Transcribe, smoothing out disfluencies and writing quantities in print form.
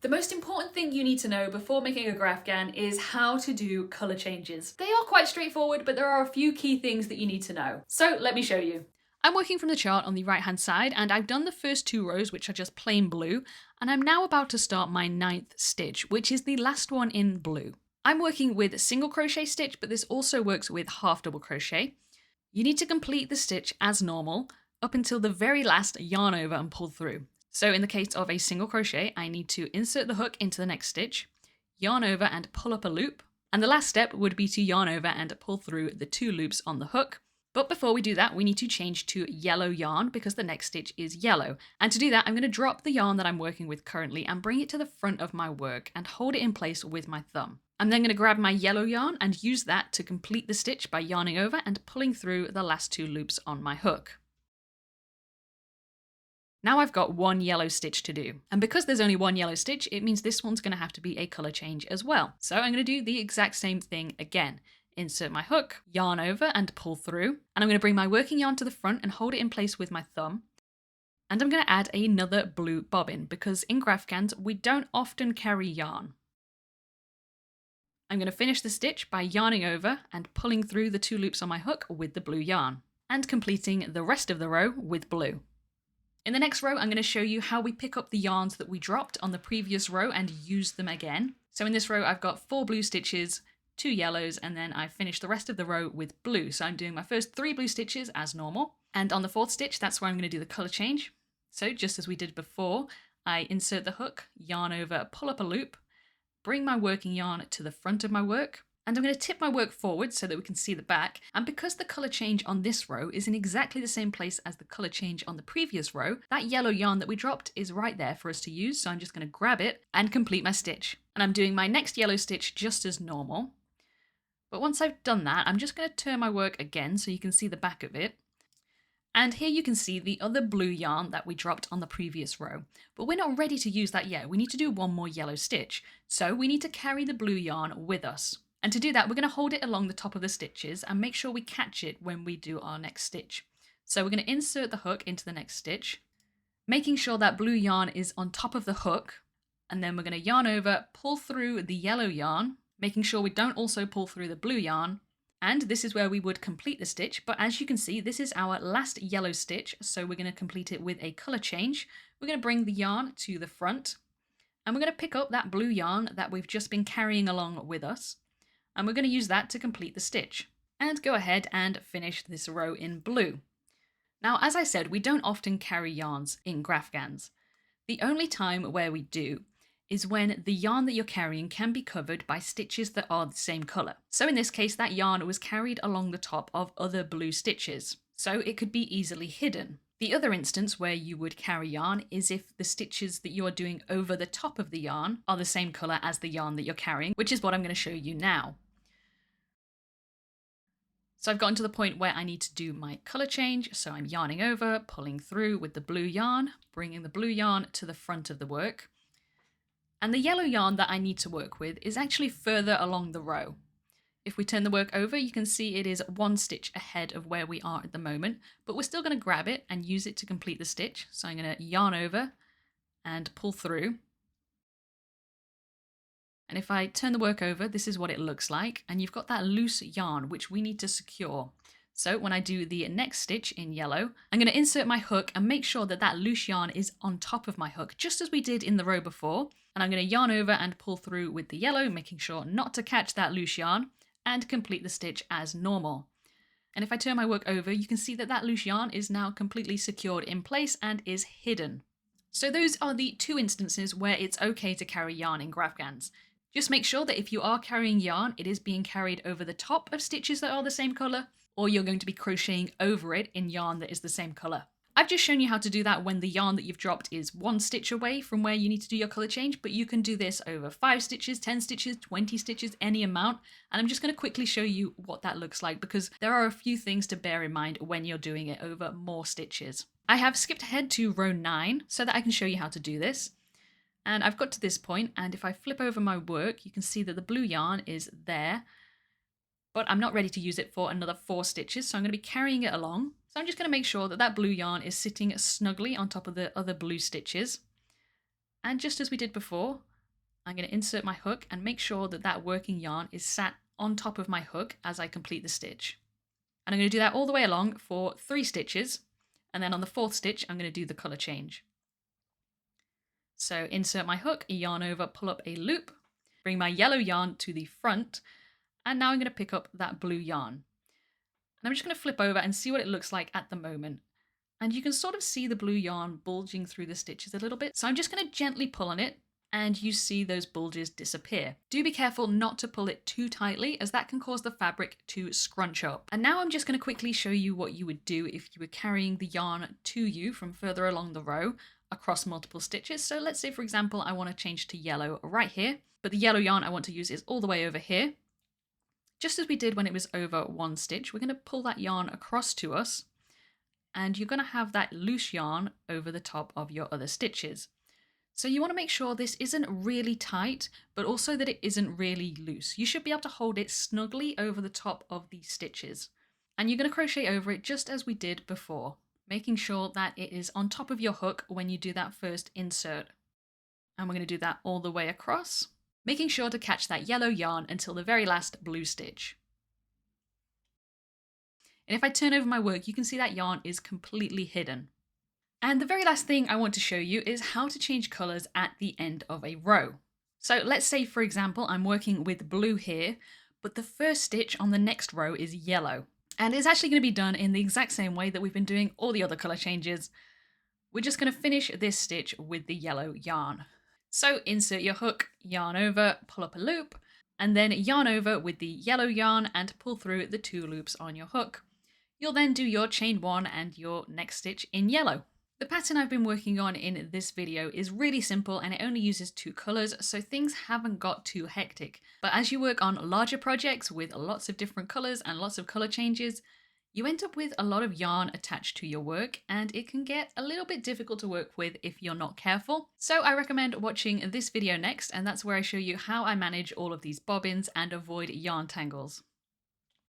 The most important thing you need to know before making a Graphgan is how to do colour changes. They are quite straightforward, but there are a few key things that you need to know. So let me show you. I'm working from the chart on the right hand side, and I've done the first 2 rows, which are just plain blue, and I'm now about to start my 9th stitch, which is the last one in blue. I'm working with single crochet stitch, but this also works with half double crochet. You need to complete the stitch as normal up until the very last yarn over and pull through. So in the case of a single crochet, I need to insert the hook into the next stitch, yarn over and pull up a loop, and the last step would be to yarn over and pull through the 2 loops on the hook. But before we do that, we need to change to yellow yarn because the next stitch is yellow. And to do that, I'm going to drop the yarn that I'm working with currently and bring it to the front of my work and hold it in place with my thumb. I'm then going to grab my yellow yarn and use that to complete the stitch by yarning over and pulling through the last 2 loops on my hook. Now I've got 1 yellow stitch to do. And because there's only 1 yellow stitch, it means this one's going to have to be a colour change as well. So I'm going to do the exact same thing again. Insert my hook, yarn over and pull through. And I'm going to bring my working yarn to the front and hold it in place with my thumb. And I'm going to add another blue bobbin because in Graphgans we don't often carry yarn. I'm going to finish the stitch by yarning over and pulling through the 2 loops on my hook with the blue yarn. And completing the rest of the row with blue. In the next row, I'm going to show you how we pick up the yarns that we dropped on the previous row and use them again. So in this row, I've got 4 blue stitches, 2 yellows, and then I finished the rest of the row with blue. So I'm doing my first 3 blue stitches as normal. And on the 4th stitch, that's where I'm going to do the colour change. So just as we did before, I insert the hook, yarn over, pull up a loop, bring my working yarn to the front of my work, and I'm going to tip my work forward so that we can see the back. And because the colour change on this row is in exactly the same place as the colour change on the previous row, that yellow yarn that we dropped is right there for us to use. So I'm just going to grab it and complete my stitch. And I'm doing my next yellow stitch just as normal. But once I've done that, I'm just going to turn my work again so you can see the back of it. And here you can see the other blue yarn that we dropped on the previous row. But we're not ready to use that yet. We need to do 1 more yellow stitch. So we need to carry the blue yarn with us. And to do that, we're going to hold it along the top of the stitches and make sure we catch it when we do our next stitch. So we're going to insert the hook into the next stitch, making sure that blue yarn is on top of the hook. And then we're going to yarn over, pull through the yellow yarn, making sure we don't also pull through the blue yarn. And this is where we would complete the stitch. But as you can see, this is our last yellow stitch. So we're going to complete it with a colour change. We're going to bring the yarn to the front and we're going to pick up that blue yarn that we've just been carrying along with us. And we're going to use that to complete the stitch and go ahead and finish this row in blue. Now, as I said, we don't often carry yarns in Graphgans. The only time where we do is when the yarn that you're carrying can be covered by stitches that are the same colour. So in this case, that yarn was carried along the top of other blue stitches, so it could be easily hidden. The other instance where you would carry yarn is if the stitches that you're doing over the top of the yarn are the same colour as the yarn that you're carrying, which is what I'm going to show you now. So I've gotten to the point where I need to do my colour change, so I'm yarning over, pulling through with the blue yarn, bringing the blue yarn to the front of the work. And the yellow yarn that I need to work with is actually further along the row. If we turn the work over, you can see it is 1 stitch ahead of where we are at the moment, but we're still going to grab it and use it to complete the stitch. So I'm going to yarn over and pull through. And if I turn the work over, this is what it looks like. And you've got that loose yarn, which we need to secure. So when I do the next stitch in yellow, I'm going to insert my hook and make sure that that loose yarn is on top of my hook, just as we did in the row before. And I'm going to yarn over and pull through with the yellow, making sure not to catch that loose yarn, and complete the stitch as normal. And if I turn my work over, you can see that that loose yarn is now completely secured in place and is hidden. So those are the 2 instances where it's okay to carry yarn in Graphgans. Just make sure that if you are carrying yarn, it is being carried over the top of stitches that are the same colour, or you're going to be crocheting over it in yarn that is the same colour. I've just shown you how to do that when the yarn that you've dropped is 1 stitch away from where you need to do your colour change, but you can do this over 5 stitches, 10 stitches, 20 stitches, any amount. And I'm just going to quickly show you what that looks like because there are a few things to bear in mind when you're doing it over more stitches. I have skipped ahead to row 9 so that I can show you how to do this. And I've got to this point, and if I flip over my work, you can see that the blue yarn is there, but I'm not ready to use it for another 4 stitches, so I'm going to be carrying it along. So I'm just going to make sure that that blue yarn is sitting snugly on top of the other blue stitches. And just as we did before, I'm going to insert my hook and make sure that that working yarn is sat on top of my hook as I complete the stitch. And I'm going to do that all the way along for 3 stitches. And then on the 4th stitch, I'm going to do the color change. So insert my hook, yarn over, pull up a loop, bring my yellow yarn to the front, and now I'm going to pick up that blue yarn. And I'm just going to flip over and see what it looks like at the moment. And you can sort of see the blue yarn bulging through the stitches a little bit. So I'm just going to gently pull on it, and you see those bulges disappear. Do be careful not to pull it too tightly, as that can cause the fabric to scrunch up. And now I'm just going to quickly show you what you would do if you were carrying the yarn to you from further along the row across multiple stitches. So let's say, for example, I want to change to yellow right here, but the yellow yarn I want to use is all the way over here. Just as we did when it was over 1 stitch, we're going to pull that yarn across to us, and you're going to have that loose yarn over the top of your other stitches. So you want to make sure this isn't really tight, but also that it isn't really loose. You should be able to hold it snugly over the top of these stitches. And you're going to crochet over it just as we did before, making sure that it is on top of your hook when you do that first insert. And we're going to do that all the way across, making sure to catch that yellow yarn until the very last blue stitch. And if I turn over my work, you can see that yarn is completely hidden. And the very last thing I want to show you is how to change colors at the end of a row. So let's say, for example, I'm working with blue here, but the first stitch on the next row is yellow. And it's actually going to be done in the exact same way that we've been doing all the other color changes. We're just going to finish this stitch with the yellow yarn. So insert your hook, yarn over, pull up a loop, and then yarn over with the yellow yarn and pull through the 2 loops on your hook. You'll then do your chain 1 and your next stitch in yellow. The pattern I've been working on in this video is really simple and it only uses 2 colors, so things haven't got too hectic. But as you work on larger projects with lots of different colors and lots of color changes, you end up with a lot of yarn attached to your work, and it can get a little bit difficult to work with if you're not careful. So I recommend watching this video next, and that's where I show you how I manage all of these bobbins and avoid yarn tangles.